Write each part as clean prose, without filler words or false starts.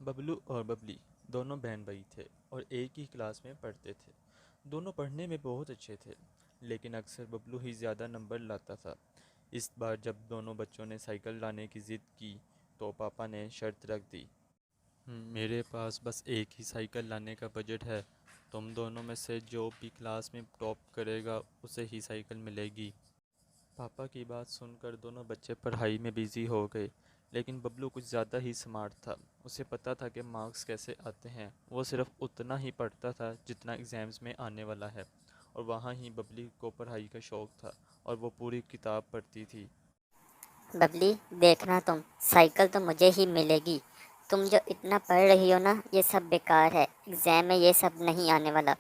बबलू और बबली दोनों बहन भाई थे और एक ही क्लास में पढ़ते थे। दोनों पढ़ने में बहुत अच्छे थे, लेकिन अक्सर बबलू ही ज़्यादा नंबर लाता था। इस बार जब दोनों बच्चों ने साइकिल लाने की ज़िद की तो पापा ने शर्त रख दी। मेरे पास बस एक ही साइकिल लाने का बजट है। तुम दोनों में से जो भी क्लास में टॉप करेगा उसे ही साइकिल मिलेगी। पापा की बात सुनकर दोनों बच्चे पढ़ाई में बिजी हो गए, लेकिन बबलू कुछ ज़्यादा ही स्मार्ट था। उसे पता था कि मार्क्स कैसे आते हैं। वो सिर्फ उतना ही पढ़ता था जितना एग्ज़ाम्स में आने वाला है, और वहाँ ही बबली को पढ़ाई का शौक़ था और वो पूरी किताब पढ़ती थी। बबली, देखना तुम, साइकिल तो मुझे ही मिलेगी। तुम जो इतना पढ़ रही हो ना, ये सब बेकार है। एग्जाम में ये सब नहीं आने वाला।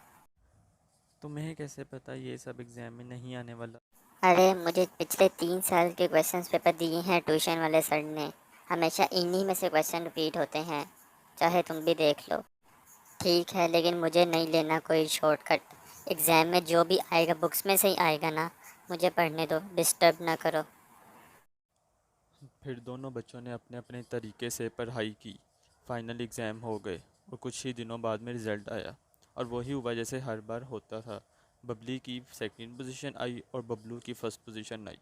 तुम्हें कैसे पता ये सब एग्ज़ाम में नहीं आने वाला? अरे, मुझे पिछले 3 साल के क्वेश्चंस पेपर दिए हैं ट्यूशन वाले सर ने। हमेशा इन्हीं में से क्वेश्चन रिपीट होते हैं, चाहे तुम भी देख लो। ठीक है, लेकिन मुझे नहीं लेना कोई शॉर्टकट। एग्ज़ाम में जो भी आएगा बुक्स में से ही आएगा ना। मुझे पढ़ने दो, डिस्टर्ब ना करो। फिर दोनों बच्चों ने अपने अपने तरीके से पढ़ाई की। फाइनल एग्ज़ाम हो गए और कुछ ही दिनों बाद में रिज़ल्ट आया, और वही हुआ जैसे हर बार होता था। बबली की सेकंड पोजीशन आई और बबलू की फर्स्ट पोजीशन आई।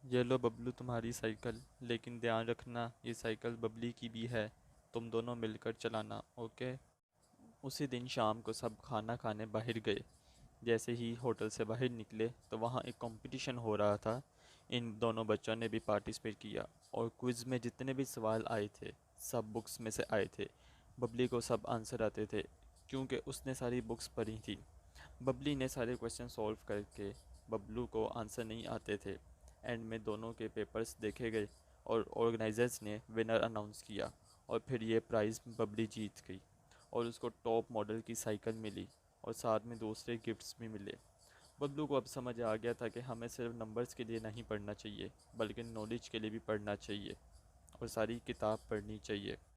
ये लो बबलू, तुम्हारी साइकिल, लेकिन ध्यान रखना ये साइकिल बबली की भी है। तुम दोनों मिलकर चलाना, ओके? उसी दिन शाम को सब खाना खाने बाहर गए। जैसे ही होटल से बाहर निकले तो वहाँ एक कंपटीशन हो रहा था। इन दोनों बच्चों ने भी पार्टिसिपेट किया, और क्विज़ में जितने भी सवाल आए थे सब बुक्स में से आए थे। बबली को सब आंसर आते थे क्योंकि उसने सारी बुक्स पढ़ी थी। बबली ने सारे क्वेश्चन सॉल्व करके बबलू को आंसर नहीं आते थे। एंड में दोनों के पेपर्स देखे गए और ऑर्गेनाइजर्स ने विनर अनाउंस किया, और फिर ये प्राइज़ बबली जीत गई और उसको टॉप मॉडल की साइकिल मिली, और साथ में दूसरे गिफ्ट्स भी मिले। बबलू को अब समझ आ गया था कि हमें सिर्फ नंबर्स के लिए नहीं पढ़ना चाहिए, बल्कि नॉलेज के लिए भी पढ़ना चाहिए और सारी किताब पढ़नी चाहिए।